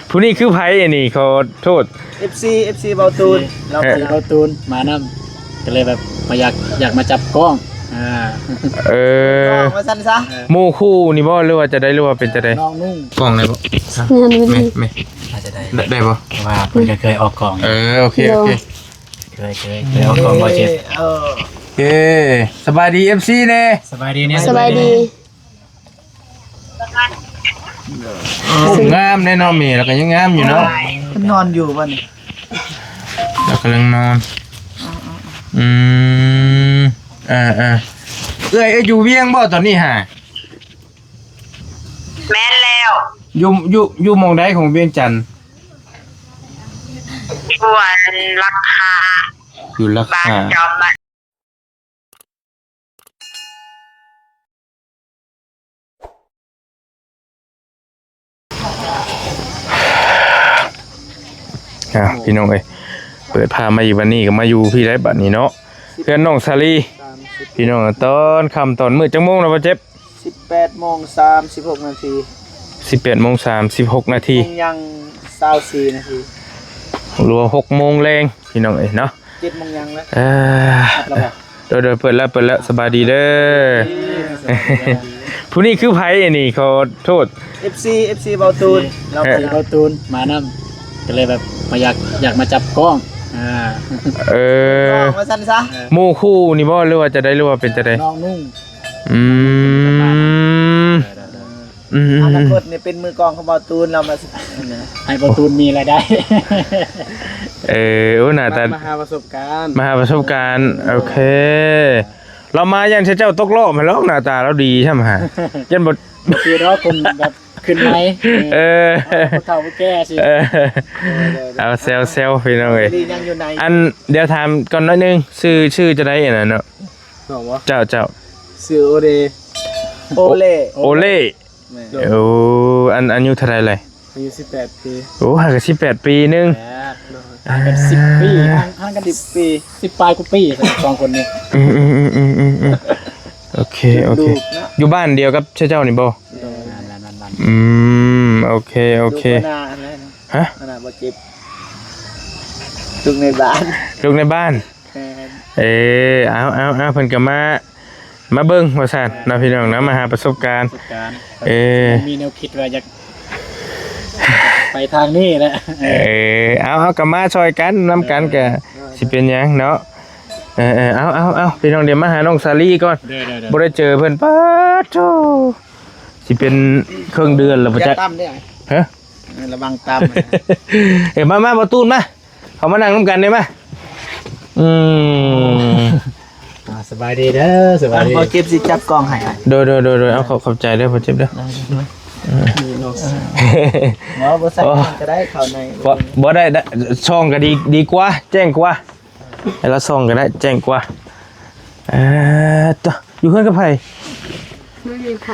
ผู้นี้คือไผอันนี้ขอโทษ FC เบาตูนเราไปเบาตูนมานำก็เลยแบบมาอยากมาจับกล้องมาสั่นซะหมู่คู่นี่บ่หรือว่าจะได้หรือว่าเป็นจะได้น้องนุ่งกล้องได้บ่ไม่อาจจะได้บ่ว่าเพิ่นก็เคยออกกล่องโอเคเคยออกกล่องบ่เจ็บโอเคสบายดี FC แน่สบายดีเนี่ยสบายดีงามแน่นอนมีแล้วก็ยังงามอยู่เนาะนอนอยู่บ่นี่เรากำลังนอนอยู่เวียงบ่ตอนนี้ฮะแม่นแล้วอยู่มองใดของเวียงจันทน์อยู่ราคาอยู่ราคาบ้านจอมบ้านพี่น้องเอ้ยเปิดพามาอยู่วันนี้ก็มาอยู่พี่ได้บัดนี้เนาะเพื่อนน้องซาลีพี่น้องตอนค่ำตอนมื้อจังโมงแล้วบ่เจ็บ18:36 นาที 18:36 นาทียัง24 นาทีรัว6 โมงแรงพี่น้องเอ้ยเนาะ7 โมงยังแล้วเดี๋ยวเปิดแล้วสบายดีเด้อผู้นี้คือไผอันนี้ขอโทษ FC เบาตูนเราไปเบาตูนมานำก็เลยแบบมาอยากมาจับกล้องมาสั่นซะหมู่คู่นี่บ่หรือว่าจะได้หรือว่าเป็นจะได้น้องนุ่งอนาคตเนี่ยเป็นมือกองของเบาตูนเรามาให้เบาตูนมีรายได้หน้าตามหาประสบการณ์โอเคเรามายันเจ้าตกรอบมาแล้วหน้าตาเราดีใช่ไหมฮะยันบทคือเราคนแบบขึ้นไหมเท่าแก่สิเอาเซลพี่น้องเอ้ยอันเดี๋ยวถามก่อนหน่อยนึงชื่อจะได้น่ะเนาะเจ้าชื่อโอเล่อายุเท่าไหร่เลยอายุ18 ปีห่างกัน18 ปีนึงห่างกัน10 ปีห่างกัน10 ปี10 ปลายกว่าปี2 คนนี้โอเคอยู่บ้านเดียวกับเจ้านี่บ่โอเคฮะบ่เจ็บลูกในบ้านเอาเพิ่นก็มาเบิ่งว่าซั่นนะพี่น้องนะมาหาประสบการณ์มีแนวคิดว่าอยากไปทางนี้แหละเอาก็มาช่วยกันนำกันก็สิเป็นหยังเนาะเอาพี่น้องเดี๋ยวมาหาน้องซาลีก่อนบ่ได้เจอเพิ่นป๊าดโธ่สิเป็นครึ่งเดือนแล้วบ่จ๊ะฮะระวังตามมาบ่ตูนมาเขามานั่งนำกันได้มั้ยสบายดีเด้อสบายดีพอเก็บสิจับกองให้โดยเอาขอบใจเด้อพอเจ็บเด้อบ่ใส่ก็ได้เข้าในบ่ได้ช่องก็ดีกว่าแจ้งกว่าให้เราส่งก็ได้แจ้งกว่าอยู่เพื่อนกับใครไม่มีใคร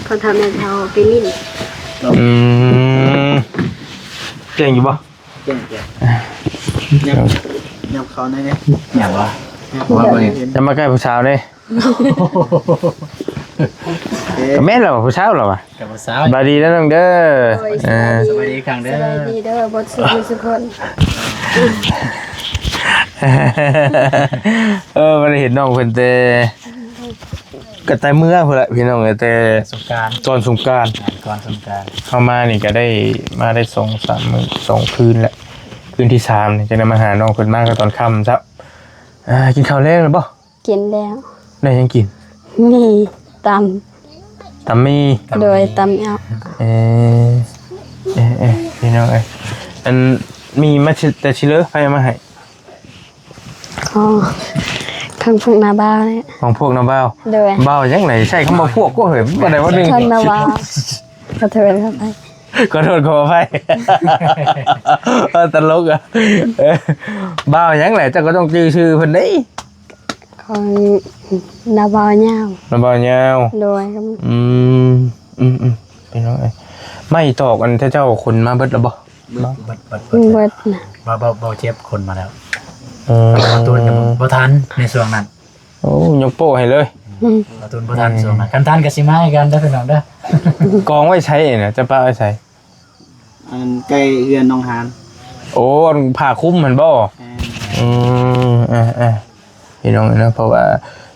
เขาทำให้เราไปลิ้นแจ้งอยู่บ่แจ้งยับเขาในนี้อย่างว่าจะมาใกล้ผู้สาวเลยแม่เราผู้สาวเหรอวะบายดีนะน้องเด้อสวัสดีครั้งเด้อสวัสดีเด้อบทสุขคนมันเห็นน้องเพิ่นแต่ก็แต่เมื่อพุ่นแหละพี่น้องแต่สงกรานต์ก่อนสงกรานต์เข้ามานี่ก็ได้มาได้2-3 มื้อ2 คืนแหละคืนที่3นี่จะได้มาหาน้องเพิ่นมาก็ตอนค่ำซะกินข้าวแล้วหรือบ่กินแล้วได้ยังกินมีตมีโดยตำเอาพี่น้องอันมีมาแต่ชิเลอร์ไฟมาให้ข้างพวกนาบ้าเนี่ยของพวกนาบ้าโดยบ้ายังไงใช่เขามาพวกก็เห็นบ่ได้ว่านึงข้างนาบ้าขอโทษครับขอโทษขออภัยตลกอ่ะบ้ายังไงจะก็ต้องชื่อเพิ่นนี่ของนาบ้าเงาโดยพี่น้องไม่ตอกอันเจ้าคนมาเบิดแล้วบ่เบิดนะเบาเจ็บคนมาแล้วตูนกับบ่ทันในช่วงนั้นโอ้ยกโป้ให้เลยตูนบ่ทันช่วงนั้นกันทันกับสิมาให้กันเด้อพี่น้องเด้อกองไว้ใช้น่ะจะป้าไว้ใช้ อันใกล้เรือนน้องหาน โอ้ผ่าคุ้มมันบ่พี่น้องนะเพราะว่า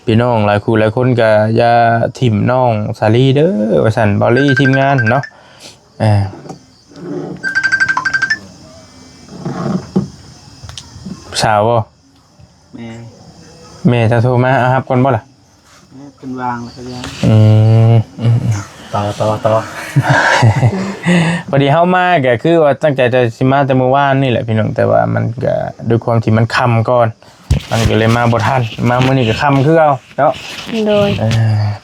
พี่น้องหลายคู่หลายคนก็อย่าถิ่มน้องสาลีเด้อว่าซั่นบอลลี่ทีมงานเนาะสาวบ่แม่จะโทรมาเอาครับก่อนบ่ล่ะเป็นวางแล้วก็ยังต่อ พอดีเฮามาก็คือว่าตั้งใจจะสิมาแต่เมื่อวานนี่แหละพี่น้องแต่ว่ามันก็ด้วยความที่มันค่ำก่อนมันก็เลยมาบ่ทันมามื้อนี้ก็ค่ำคือเอาเนาะโดย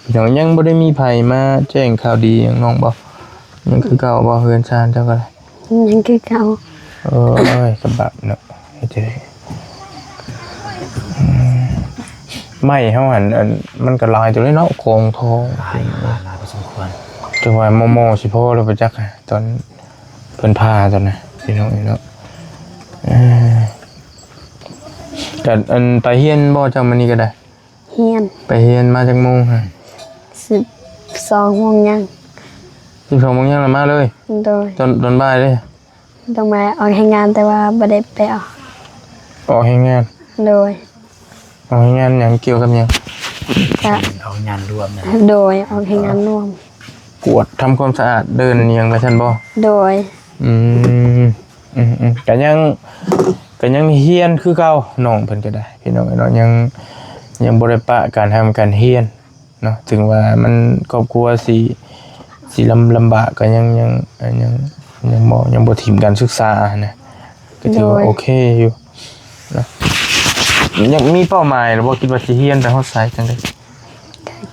พี่น้องยังบ่ได้มีไผมาแจ้งข่าวดีหยังน้องบ่ยังคือเก่าบ่เฮือนชานเจ้าก็ได้ยังคือเก่าโอ้ยกระบะเนาะเฮ็ดจังได๋ไม่เฮาหันมันก็ลายตัวนี้เนาะโคงทองลายพอสมควรจังว่าโมสิพ่อเราไปจักตอนเพิ่นพาตอนน่ะพี่น้องเนาะแต่อันไปเฮียนบ่จังมื้อนี้ก็ได้เฮียนไปเฮียนมาจักโมงฮะ12 โมงยัง12 โมงยังแล้วมาเลยโดยตอนบ่ายเลยต้องมาออกให้งานแต่ว่าบ่ได้ไปออกให้งานโดยออกให้งานหยังเกี่ยวกับหยังก็ออกงานรวมนะโดยออกให้งานรวมกวดทำความสะอาดเดินหยังไปซั่นบ่โดยก็ยังเฮียนคือเก่าน้องเพิ่นก็ได้พี่น้องเนาะยังบ่ได้ปะการทำการเฮียนเนาะถึงว่ามันครอบครัวสิลำบากก็ยังบ่ถิ่มการศึกษานะก็ถือว่าโอเคอยู่นะยังมีเป้าหมายหรือบ่คิดว่าสิเฮียนไปฮอดไสจังได๋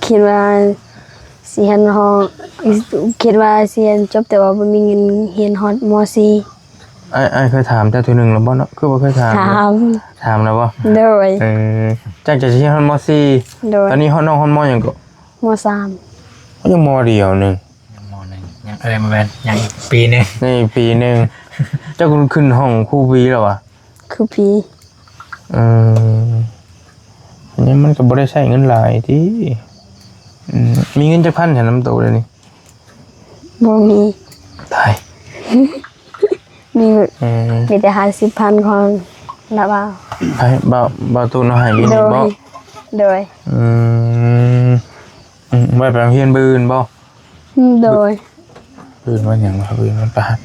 คิดว่าสิเฮียนฮอดคิดว่าสิเฮียนจบแต่ว่าบ่มีเงินเฮียนฮอดม.4อ้ายเคยถามเจ้าทีนึงแล้วบ่เนาะคือบ่เคยถามแล้วบ่โดยจักจะสิเฮียนฮอดม.4ตอนนี้ฮอดน้องฮอดม.หยังก็ม.3ยังม.เดียวนึงม.1ยังมาแม่นยังอีกปีนึงนี่ปีนึงเจ้าขึ้นห้องครูปีแล้วอ่ะครูปีนี่มันก็บ่ได้ใช้เงินหลายติมีเงินจักพันแถมน้ำโตเลยนี่บ่มีตายมีแต่50,000ของละบ่าวให้บ่าวตูนเอาให้กินบ่โดยไว้ไปเฮียนบื้นบ่โดยบื้นว่าหยังว่าบื้นมันปาน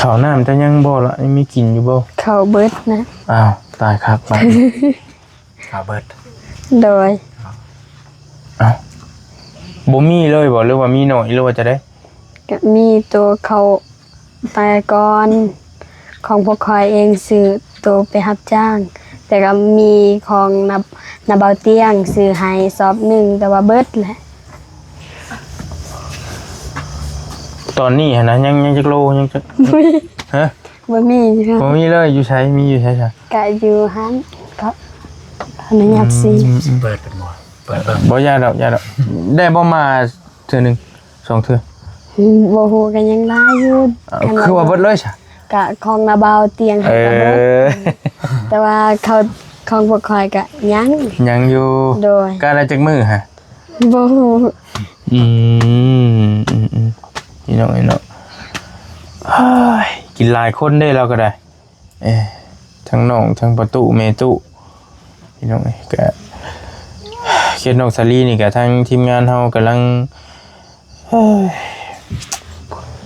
ข้าวน้ำจะยังบ่ล่ะยังมีกินอยู่บ่ข้าวเบิดนะอ้าวตายครับไปข้าวเบิดโดยอ้าวบ่มีเลยบ่หรือว่ามีน้อยหรือว่าจะได้ก็มีตัวเขาตายก่อนของพวกคอยเองซื้อตัวไปรับจ้างแต่ก็มีของนับเบาเตียงซื้อให้ซอบ1แต่ว่าเบิดแหละตอนนี้นะยังจักโลยังจักฮะบ่มีครับบ่มีเลยอยู่ใช้มีอยู่ใช่ก็อยู่หันก็อนุญาตสิเปิดเป็นเปิดบ่ยากดอกได้บ่มาเทื่อนึง2เทื่อบ่ฮู้กันยังหลายอยู่คือว่าเบิดเลยซะก็ของนาบาวเตียงให้ก็เบิดแต่ว่าเขาของพวกคอยก็ยังอยู่โดยก็ได้จักมื้อฮะบ่ฮู้นี่น้องเนาะกินหลายคนได้เราก็ได้ทั้งน้องทั้งประตูเมตุพี่น้องก็เขตน้องสาลีนี่ก็ทางทีมงานเฮากำลัง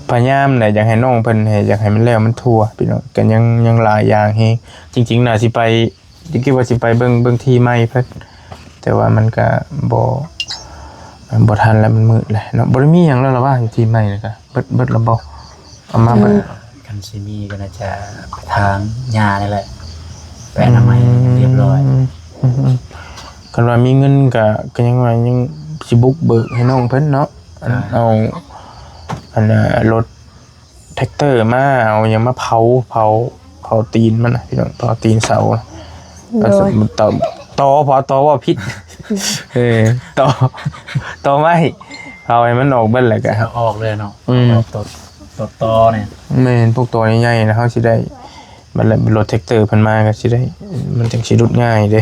พยายามน่ะอยากให้น้องเพิ่นอยากให้มันแล้วมันทั่วพี่น้องก็ยังหลายอย่างเฮงจริงๆน่ะสิไปคิดว่าสิไปเบิ่งที่ใหม่เพิ่นแต่ว่ามันก็บ่ทันแล้วมันมืดแล้วเนาะบ่ได้มีหยังแล้วล่ะว่าอยู่ที่ใหม่นี่ก็เบิดแล้วบ่เอามาเบิดกันสิมีก็น่าจะไปทางหญ้านี่แหละแปะน้ำไม้เรียบร้อยกันว่ามีเงินก็ยังว่ายังสิบุกเบิกให้น้องเพิ่นเนาะเอารถแท็กเตอร์มาเอาหยังมาเผาตีนมันน่ะพี่น้องเผาตีนเสาก็สมมุติตอว่าพิษตอไม่เอาให้มันออกเบิ่นแหละก็ออกเลยเนาะตอเนี่ยแม่นพวกตัวใหญ่ๆนะเฮาสิได้มันเป็นรถแท็กเตอร์เพิ่นมาก็สิได้มันจังสิรุดง่ายเด้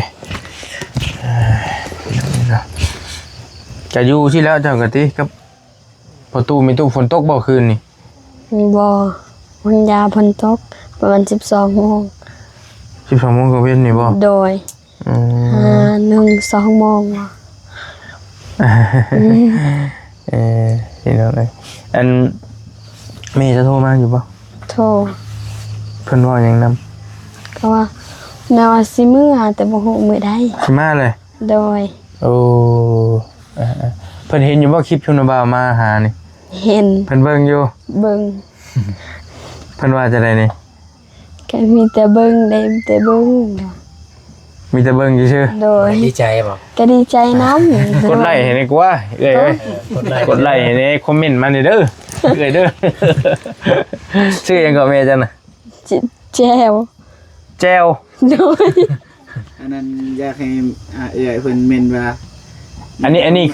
จะอยู่ที่แล้วเจ้าก็ติกับ ประตูมีตู้ฝนตกบ่คืนนี่ บ่วันยาฝนตกประมาณ12 โมง 12 โมงก็เว้นนี่บ่ โดย อืม 1-2 โมงบ่ เห็นแล้วเลยอันแม่จะโทรมาอยู่บ่ โทร เพิ่นว่าหยังนำ ก็ว่าแม่ว่าสิมื้อแต่บ่ฮู้มื้อใด สิมาเลย โดย โอ้เพิ่นเห็นอยู่บ่คลิปชุนบ่าวมาหานี่ เห็น เพิ่นเบิ่งอยู่ เบิ่ง เพิ่นว่าจะได้นี่ ก็มีแต่เบิ่งได้แต่เบิ่ง มีแต่เบิ่งซื่อ โดย ดีใจบ่ ก็ดีใจนำ กดไลค์ให้นี่กว่าเอ้ยกดไลค์ให้นี่คอมเมนต์มานี่เด้อเอ้ยเด้อชื่อหยังก็แม่จังน่ะ แจ้ว แจว โดย อันนั้นอยากให้เอื้อยเพิ่นเม่นว่า อันนี้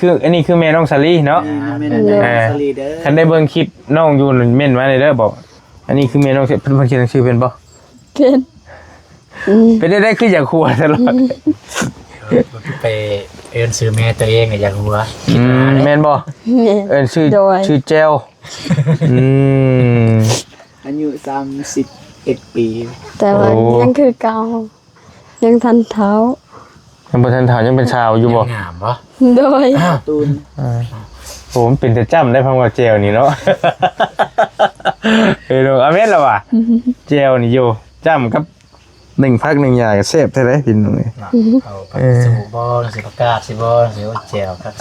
คือแม่น้องสาลีเนาะ เม่นอันสลีเด้อ คันได้เบิ่งคลิปน้องอยู่นั่นเม่นมาเลยเด้อบอกอันนี้คือแม่น้องเพิ่นเขียนชื่อเป็นบ่ เป็น เป็นได้คืออยากครัวตลอด ไปเอิ้นซื้อแม่ตัวเองอยากรู้ว่า แม่นบ่ แม่ เอิ้นชื่อ โดย ชื่อแจวม อายุ31ปี แต่ว่า โอ้ ยังคือเก่ายังทันเท้า ยังบ่ทันถามยังเป็นชาวอยู่บ่ งามบ่ โดย ตูน โอ้มันเป็นแต่จ้ำได้พังว่าแจวนี่เนาะ เฮ้ยลูกอาเม็ดแล้วว่ะแจวนี่อยู่จ้ำกับ1พัก1อย่างแซ่บแท้ๆพี่น้องเอ้ย เอาไปสบู่บ่สิประกาศสิบ่สิว่าแจวครับ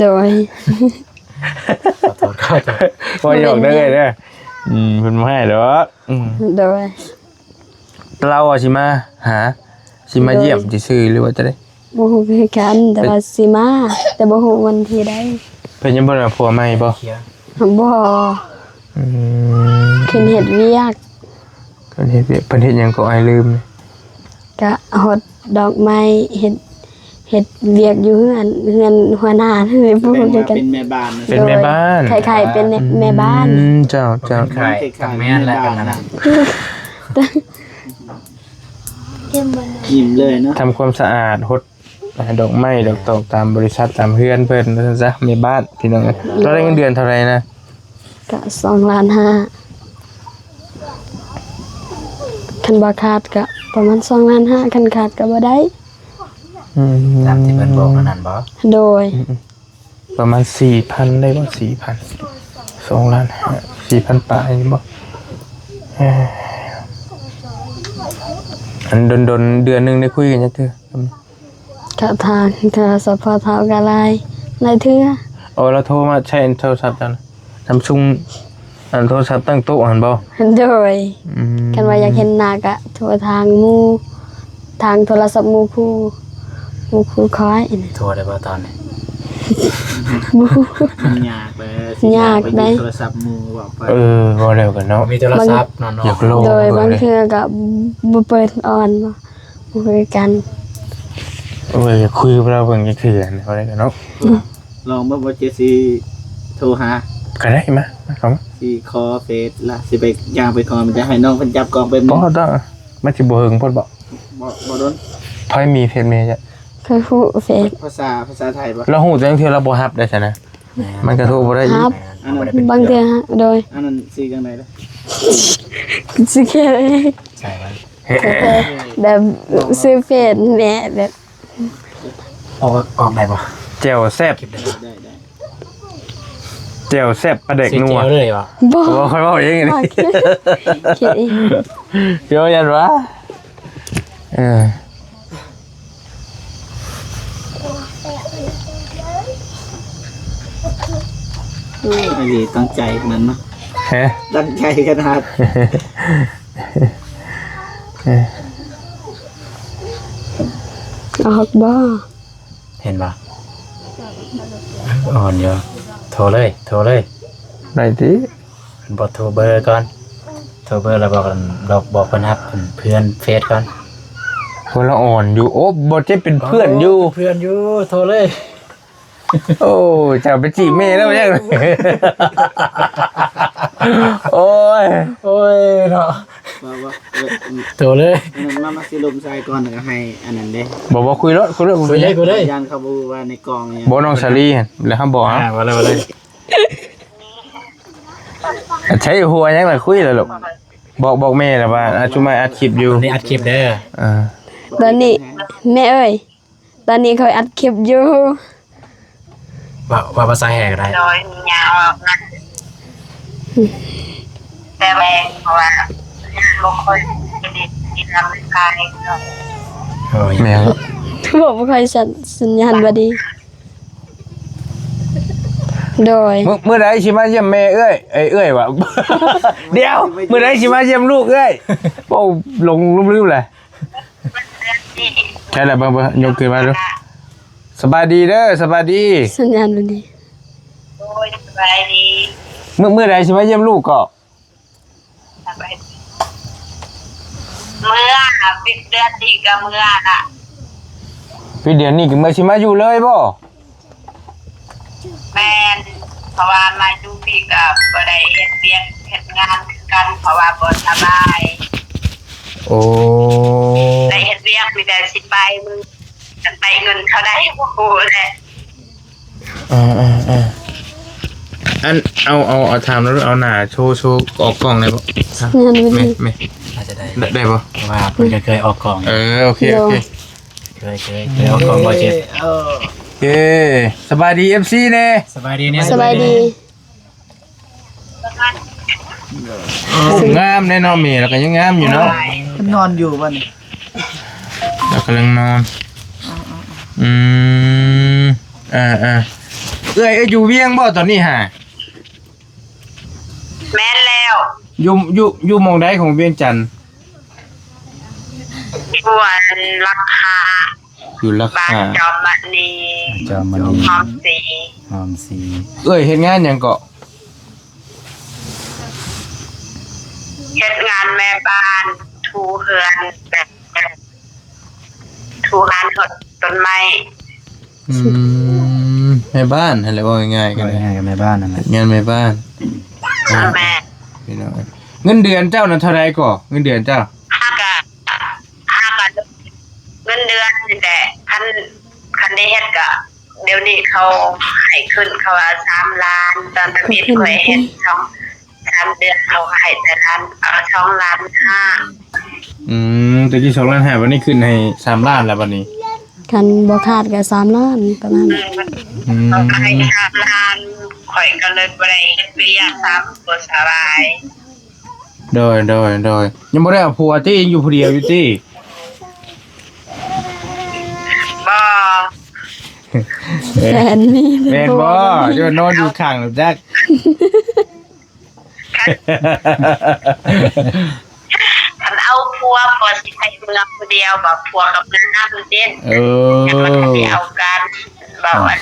โดย ขอโทษขอโทษ บ่หยอกเด้อเด้อเพิ่นบ่ให้ดอกโดย เราอ่ะสิมาหาสิมาเยี่ยมซื่อๆหรือว่าจะได้ บ่ฮู้คือกันแต่ว่าสิมาแต่บ่ฮู้วันที่ใด เพิ่นยังบ่ได้ผัวใหม่บ่ เคลียร์ บ่ อืม ขึ้นเฮ็ดเวียก เพิ่นเฮ็ดหยังก็อ้ายลืม ก็หดดอกไม้เฮ็ดเวียกอยู่เฮือนหัวหน้าเลยบ่ แบ่ง ฮู้ ว่า กัน เป็นแม่บ้านนะ เป็นแม่บ้าน คล้ายๆเป็นแม่บ้าน เจ้า ขายกับแม่นและกันนะ ยิ้มเลยเนาะ ทำความสะอาดหดดอกไม้ดอกตอกตามบริษัทตามเฮือนเพิ่นว่าซั่นซะแม่บ้านพี่น้องเอ้ยเราได้เงินเดือนเท่าไหร่นะ ก็2.5 ล้านคันบ่ขาดก็ประมาณ2.5 ล้านคันขาดก็บ่ได้ ตามที่เพิ่นบอกนั่นบ่ โดย ประมาณ 4,000 ได้บ่ 4,000 2ล้าน5 4,000ปลายนี่บ่อันดนเดือนหนึงได้คุยกันจักเทื่อ ก็ทางโทรศัพท์พอเท่าก็หลายเทื่อ โอ้เราโทรมาใช้โทรศัพท์จังSamsung อันโทรศัพท์ตั้งโต๊ะหันบ่ โดยกันว่าอยากเห็นหน้าก็โทรทางหมู่ทางโทรศัพท์หมู่ครูคอย โทรได้บ่ตอนนี้ ยากเลย ยากได้ โทรศัพท์มือบอกไป บ่เร็วกันเนาะ มีโทรศัพท์นอน อยากโล โดยบางเทื่อก็บ่เปิดออนบ่คุยกัน โอ้ยคุยกับเราเบิ่งจักเทื่อนี่เขาได้กันเนาะ ลองบ่เจสิโทรหา ก็ได้มาเข้ามา สิคอเฟซล่ะสิไปย่างไปคอมันจะให้น้องเพิ่นจับกองเป็น บ่ต้องมันสิบ่เฮิงพดบ่ บ่โดน พอยมีเพจเมย์จ้ะ เคยฮู้เฟซ ภาษาไทยบ่ เราฮู้แต่จังเทื่อเราบ่ฮับได้ซะนะมันก็โทรบ่ได้อี ค ก รับบางเทื่อฮะโดย อันนั้นสิจังได๋ล่ะ สิแค่ ใช่ไหม แบบซื้อเฟซแหละแบบ ออกได้บ่ แจ่วแซ่บ ได้ แจ่วแซ่บปลาเด็ก สิ นั เจี ว ยวเลยบ่ บ่ บ่ค่อยเว้าเองนี่ เขียนเอง เดี๋ยวยันวะเออ ไอ้นี่ตั้งใจขนาดนั้นเนาะ ฮะ ตั้งใจขนาด ออกบ่ เห็นบ่อ่อนอยู่โทรเลย ได้ติ บอกโทรเบอร์ก่อนโทรเบอร์แล้วบอกกันบอกเพิ่นครับเพื่อนเฟซก่อน คนละอ่อนอยู่โอ้บ่เจ็บเป็นเพื่อนอยู่ เพื่อนอยู่โทรเลย โอ้เจ้าไปจีบแม่แล้วยังโอ้ย โอ้ยเนาะ ว่าโทรเลย อันนั้นมาสิลมใส่ก่อนแล้วก็ให้อันนั้นเด้ บอกว่าคุยรถ คุยเลย ยันเขาบ่ว่าในกองเนี่ย บอกน้องสาลีหั่นแล้วห้ามบอก มาเลย ใช้หัวยังล่ะคุยแล้วลูกบอกแม่แล้วว่าอาจุมาอัดคลิปอยู่ นี่อัดคลิปเด้อ อ่า ตอนนี้แม่เอ้ยตอนนี้เขาอัดคลิปอยู่ ว่าภาษาแหกได้ น้อยยาวนะแต่แรงเพราะว่าบางคนกินน้ำกายเนาะ โอ้ย แม่ บอกว่าใครสัญญาณบ่ดีโดย มื้อใดสิมาเยี่ยมแม่เอ้ยเอ้ยว่ะ เดี๋ยวมื้อใดสิมาเยี่ยมลูกเอ้ยโอ้หลงลืมๆแหละ เรื่องที่ ใช่แล้วบ่ยกขึ้นมาดูสบายดีเด้อสบายดี สัญญาณบ่ดี โดยสบายดี มื้อใดสิมาเยี่ยมลูกก็ สบายดีเมื่อปิดเดือนดีกับเมื่อน่ะ พี่เดือนนี้ก็มาสิมาอยู่เลยบ่ แม่นเพราะว่ามาดูพี่กับบ่ได้เฮ็ดเวียกเฮ็ดงานคือกันเพราะว่าบ่สบาย โอ้ ได้เฮ็ดเวียกมีแต่สิไปมึงกันไปเงินเขาได้บ่ฮู้แหละ อันเอาถามแล้วเอาหน้าโชว์ออกกล้องได้บ่ สัญญาณบ่ แม่ ดี แม่ น่าจะได้ ได้บ่ เพราะว่าเพิ่นก็เคยออกกอง โอเค เคยออกกองบ่เจ็บ โอเคสบายดี FC แน่ สบายดีเนี่ย สบายดี งามแน่เนาะแม่แล้วก็ยังงามอยู่เนาะ นอนอยู่บ่นี่ เรากำลังนอนเอ้ยอยู่เวียงบ่ตอนนี้ฮะ แม่นแล้ว อยู่หมองใดของเวียงจันทน์ ส่วนราคา อยู่รา บ้าน คา จอมมณี จอมมัน หอมสี หอมสี เอ้ยเฮ็ดงานหยังเกาะ เฮ็ดงานแม่บ้านทูเฮือนแบบทูงานหดต้นไม้ แม่บ้านอะไรว่าง่ายๆ ก็ กัน ได้ เลย ให้กับแม่บ้านนั่นแหละ งานแม่บ้าน แม่ พี่น้องเงินเดือนเจ้านั้นเท่าไรก่อเงินเดือนเจ้า ห้ากะเงินเดือนนี่แหละคันได้เฮ็ดกะเดี๋ยวนี้เขาให้ขึ้นเขาว่า3 ล้านตอนตะมิดเคยเฮ็ด3 เดือนเขาให้แต่ล้าน2 ล้าน 5 ตะกี้2 ล้าน5วันนี้ขึ้นให้3 ล้านแล้ววันนี้ กันบ่ขาดก็3ล้านประมาณ เขาให้3 ล้านข่อยก็เลยบ่ได้เฮ็ดเวียก3บ่สบาย โดยยังบ่ได้เอาผัวติยังอยู่ผู้เดียวอยู่ติ บ่ แฟนมี แม่นบ่เดี๋ยวนอนอยู่ข้างหรือจัก คันเอาพัวพอสิให้เมืองผู้เดียวบ่พัวกับเงินน้ำเด่น แต่มันก็สิเอากันบอกว่า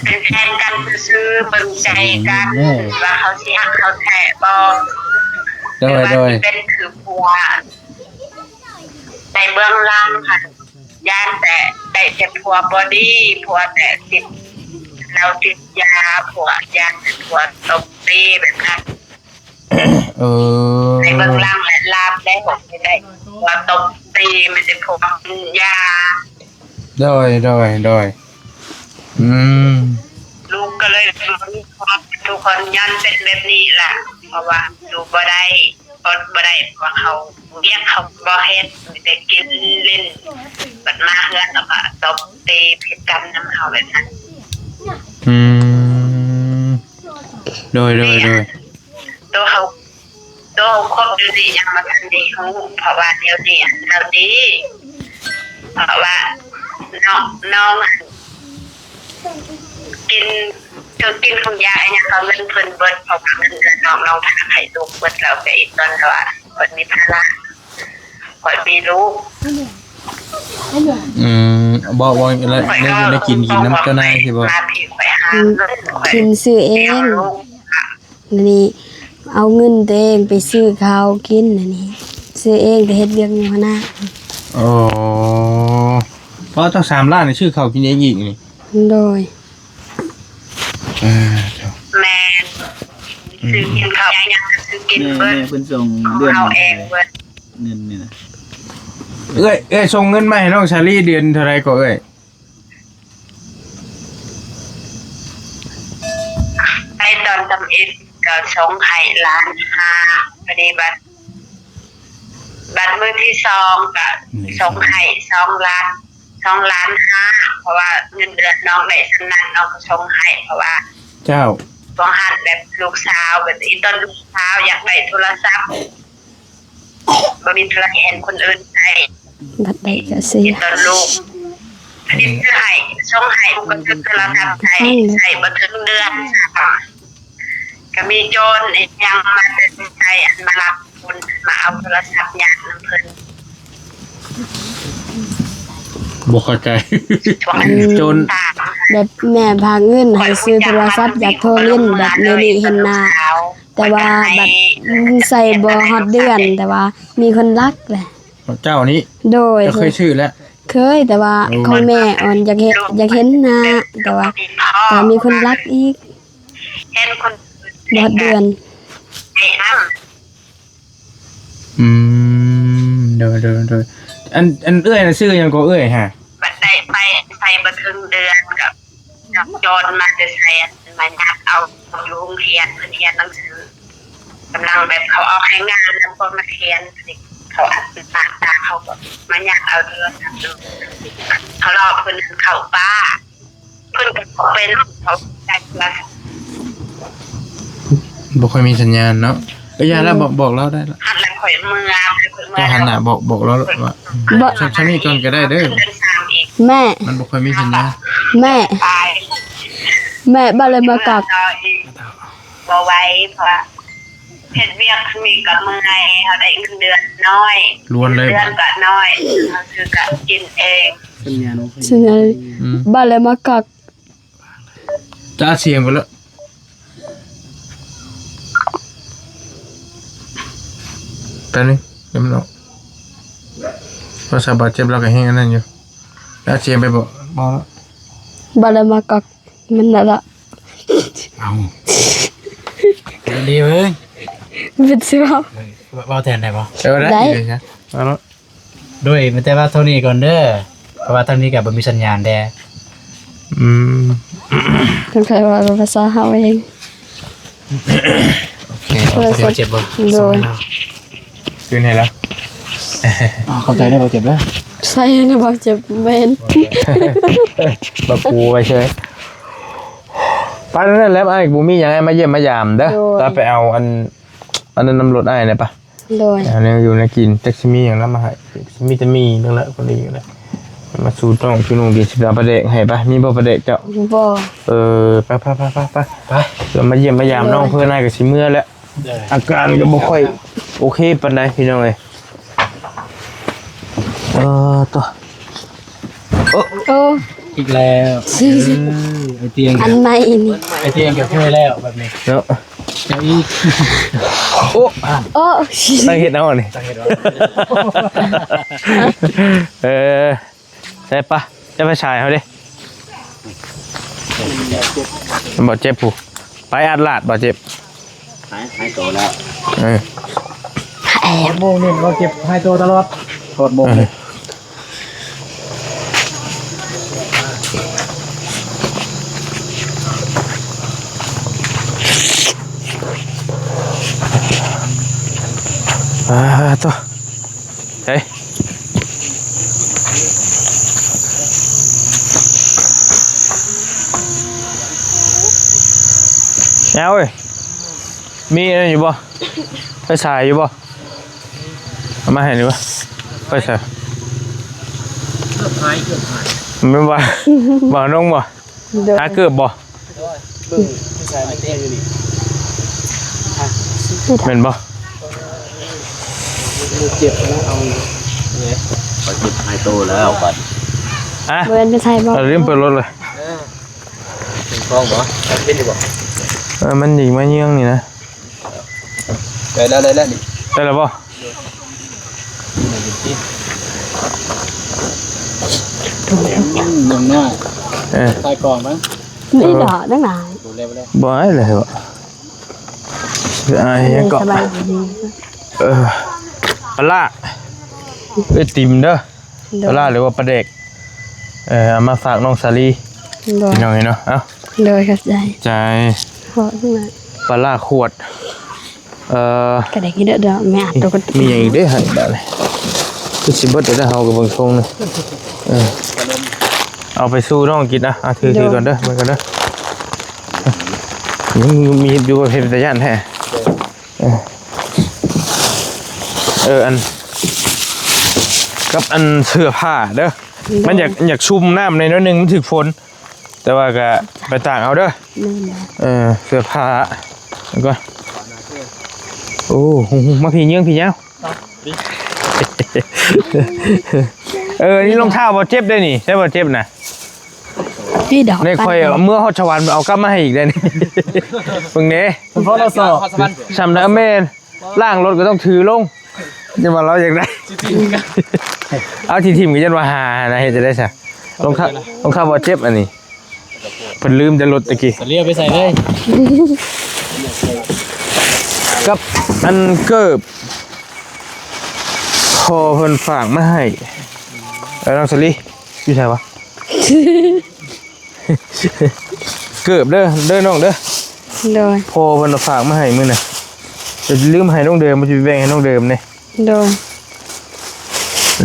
เป็นแฟนกันซื้อเบิ่งใจกันว่าเขาสิฮักเขาแท้บ่ โดย เป็นคือผัวในเบื้องล่างค่ะย่านแต่ได้แต่ผัวบอดี้ผัวแต่ติดเราติดยาผัวยาผัวตบตีแบบนั้นในเบื้องล่างและลาบได้หมดไม่ได้ผัวตบตีไม่ได้ผัวยา โดยลูกก็เลยทุกคนยันเป็นแบบนี้แหละเพราะว่าดูบ่ได้อดบ่ได้เพราะเขาเรียกเขาบ่เฮ็ดมีแต่กินเล่นบัดมาเฮือนแล้วก็ตบตีผิดกันนำเขาแบบนั้น โดย ตัวเขาคบอยู่ดียังมาทันดีเขาเพราะว่าเดี๋ยวนี้เราดีเพราะว่าน้องกินของยาอันนี้เขาเงินเพิ่นเบิดเพราะว่าเงินเดือนน้องพาให้ลูกเบิดเราไปอีกตอนว่าคนมีภาระคนมีลูก บอกแล้วได้กินน้ำเจ้านายสิบ่ มาพี่ไปหาเงิน กินซื้อเองนี่เอาเงินตัวเองไปซื้อข้าวกินนี่ซื้อเองแต่เฮ็ดเวียกอยู่หั่นน่ะ โอ้เพราะต้อง3 ล้านนี่ชื่อเขากินเองอีกนี่ โดย แม่ซื้อกินข้าวยังซื้อกินเบิด แม่เพิ่นส่งเดือน เอาเองเบิด เงินนี่นะ เอ้ยส่งเงินมาให้น้องชาลี่เดือนเท่าไรก็เอ้ย ไอ้ตอนทำอิฐ ก็ส่งให้ล้านห้าปฏิบัติบัตรมือที่สองก็ส่งให้2,5,000,000เพราะว่าเงินเดือนน้องได้สำนักน้องก็ส่งให้เพราะว่า เจ้า ต้องหัดแบบลูกสาวแบบอีตอนลูกสาวอยากได้โทรศัพท์บ่มีโทรศัพท์เห็นคนอื่นใช้ บัดใดก็เสี อี ย ตอนลูกอันนี้คือให้ส่งให้ผมก็คือโทรศัพท์ใช้บ่ถึงเดือนก็มีโจรอีกยังมาเป็นใจอันมารับคนมาเอาโทรศัพท์ญาตินำเพิ่น บ่เข้าใจ โจร แบบแม่พาเงินให้ซื้อโทรศัพท์อยากโทรเล่นแบบนี้เห็นหน้าแต่ว่าบัดใส่บ่ฮอดเดือน แต่ว่ามีคนรักแหละ เจ้านี้ โดย จะเคยชื่อแล้ว เคยแต่ว่าของแม่อ่อนอยากเห็นหน้าแต่ว่าก็มีคนรักอีก เห็นคน บ่ฮอดเดือน ให้นำ โดยอันเอื้อยน่ะชื่อหยังก็เอื้อยฮะ บัดได้ไปใส่บ่ถึงเดือนกับโจรมาจะใส่มาญาติเอาอยู่โรงเรียนเพิ่นเรียนหนังสือกำลังแบบเขาเอาให้งานแล้วก็มาเขียนเขาอัดเป็นปากตาเขาก็มาญาติเอาโทรศัพท์ดูเขารอเพิ่นเข้าป้าเพิ่นก็เป็นเขาได้มา บ่ค่อยมีสัญญาณเนาะเอ้ยยาแล้วบอกเราได้ละ หันหลังข่อยเมื่อ ก็หันหน้าบอกเราว่า บ่ ฉันนี่ก่อนก็ได้เด้อ เดินทางอีก แม่ มันบ่ค่อยมีสัญญาณ แม่ ไป แม่บ่เลยมากัก บ่ไหว้เพราะเฮ็ดเวียกมีกับเมื่อยเฮาได้เงินเดือนน้อย ล้วนเลย เดือนก็น้อยเฮาซื้อก็กินเอง ซึ่งบ่เลยมากัก จ้าเสียงไปแล้วตอนนี้เดี๋ยวมันออกภาษาบาดเจ็บเราก็แห้งอันนั้นอยู่แล้วเสียงไปบอกแล้ว บ่เลยมากักมันนั่นล่ะ เอา ดีเว้ย เป็นสิว่า เว้าแทนได้บ่ เออได้ ได้ เลยนะเอาละ ด้วยมันแต่ว่าเท่านี้ก่อนเด้อเพราะว่าทางนี้ก็บ่มีสัญญาณแด อืม คนใครว่าภาษาเฮาเอง โอเค โทรศัพท์ เจ็บบ่ โดย คืนให้แล้ว เข้าใจได้บ่เจ็บเด้อ ใส่นะบ่เจ็บแม่น บาปูไปเฉยป้านั่นแหล้วไอ้บูมี่ยังไงมาเยี่ยมมายามเด้อตาไปเอาอันนั้นน้ำรถไอ้เนี่ยปะ โดย อันนี้อยู่ในกินแท็กซี่มีอย่างนั้นมาให้มีแต่มีนั่นแหละคนนี้อยู่เลยมาสู่ต้องชูนุ่งดีสิบดาวประเดกให้ปะมีบ่ประเดกเจ้า บ่ ไปเดี๋ยวมาเยี่ยมมายามน้องเพื่อนนายกับสิเมื่อแล้วอาการก็บ่ค่อยโอเคปานใดพี่น้องเอ้ยตัว โอ้ อีกแล้วไอเตียง อันใหม่นี่ ไอเตียงก็ช่วยแล้วแบบนี้ เนาะ เจ้าอีก โอ้ โอ้ ตั้งเฮ็ดเอานี่ จังเฮ็ดว่า ใช่ปะจะไปฉายเขาดิมันบ่เจ็บผู้ไปอัดลาดบ่เจ็บ หายโตแล้ว เออ โมงนี่เราเก็บให้โตตลอดโทษโมงเลย ตัวเฮ้ยเอาเว้ยมีอะไรอยู่บ่ไปฉายอยู่บ่เอามาให้หน่อยวะไปฉายไม่ว่าบ่น้องบ่ โดย หาเกือบบ่แม่นบ่ เจ็บแล้วเอาเนี่ยไปเจ็บหายโตแล้วก่อน อ่ะ เบิ่นไปไทยบ่ เราเริ่มเปิดรถเลย เป็นคลองบ่เป็นอยู่บ่ มันหนีมาเยี่ยงนี่นะ ได้แล้วนี่ ได้แล้วบ่ ยังน้อย ตายก่อนมั้ง นี่ดอกตั้งหลาย ดูเร็วเลย บ่ให้เลยบ่ยังก็ สบายดี ปลาติมเด้อปลาหรือว่าปลาเด็กเอามาฝากน้องสาลี โดย พี่น้องเนาะเอ้า โดยเข้าใจ ใจ ขอขึ้นมา ปลาร้าขวดก็ได้กินเด้อแม่อัดตัวก็ มีอย่างอีกเด้อให้แบบนี้คือสิเบิดเดี๋ยวเฮากับบางทงเลยเอาไปสู้น้องกินนะถือก่อนเด้อมันกันเด้อยังมีอยู่กับเพชรตะย่านแท้อันกับอันเสื้อผ้าเด้อมันอยากชุ่มน้ำในน้อยนึงมันถึกฝนแต่ว่าก็ไปต่างเอาเด้อเสื้อผ้าแล้วก็โอ้มาพี่เยื่องพี่เย้านี่รองเท้าบ่เจ็บได้นี่ใช่บ่เจ็บนะ นี่ดอก ในคอยเมื่อฮอดชวันเอากลับมาให้อีกได้นี่เบิ่งเด้ เพราะเราสอบ สำนักแม่ล่างรถก็ต้องถือลงจะมาเราอยากได้เอาทีมก็ยันว่าหานะเฮ็ดจะได้ซะรองเท้าบ่เจ็บอันนี้เพิ่นลืมจะรถตะกี้ เรียกไปใส่เลย กับอันเกิบพอเพิ่นฝากมาให้น้องสลีอยู่ไสวะ เกิบเด้อน้องเด้อ โดย พอเพิ่นฝากมาให้มื้อน่ะจะลืมให้น้องเดิมมาสิแบ่งให้น้องเดิมนี่ โดย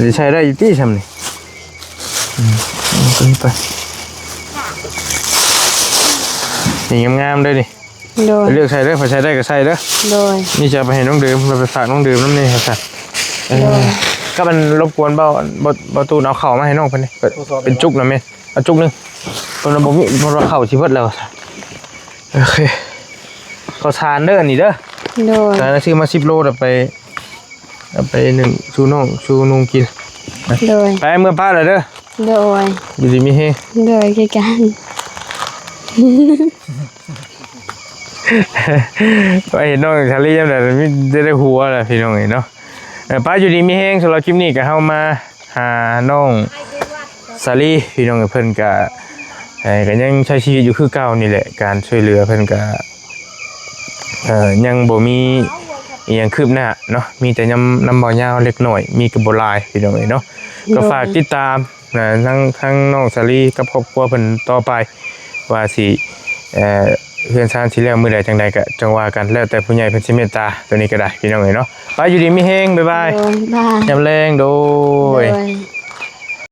จะใช้ได้อยู่ที่ทำนี่ก็ไปนี่งามๆด้วยนี่ โดย เลือกใช้ได้พอใช้ได้ก็ใช้เด้อ โดย นี่จะไปให้น้องเดิมไปฝากน้องเดิมน้ำนี่ครับก็มันรบกวนเบาตูนเอาเข่ามาให้น้องเพิ่นนี่เป็นจุกนะแม่เอาจุกนึงเพิ่นบ่มีเพราะว่าเข่าสิเบิดแล้วโอเคข้าวสารเด้อนี่เด้อ โดย สารซื้อมา10โลเอาไป1ชูนุ่งกิน โดย ไปเมื่อป้าเลยเด้อ โดย อยู่ดีมีเฮ โดยคือกัน ไปเห็นน้องชาลีจังได๋มีได้หัวล่ะพี่น้องเนาะป้าอยู่ดีมีเฮงสำหรับคลิปนี้ก็เฮามาหาน้องชาลีพี่น้องเพิ่นก็ก็ยังใช้ชีวิตอยู่คือเก่านี่แหละการช่วยเหลือเพิ่นก็ยังบ่มีอีหยังคืบหน้าเนาะมีแต่น้ำบ่ยาวเล็กน้อยมีก็บ่หลายพี่น้องเนาะก็ฝากติดตามทั้งน้องชาลีกับครอบครัวเพิ่นต่อไปว่าสิเพื่อนชาติที่แล้วมือใดจังใดก็จังว่ากันแล้วแต่ผู้ใหญ่เพิ่นสิเมตตาตัวนี้ก็ได้พี่น้องเนาะไปอยู่ดีมีเฮงบ๊ายบาย โดยบ้าย ยามแรงโดย โดย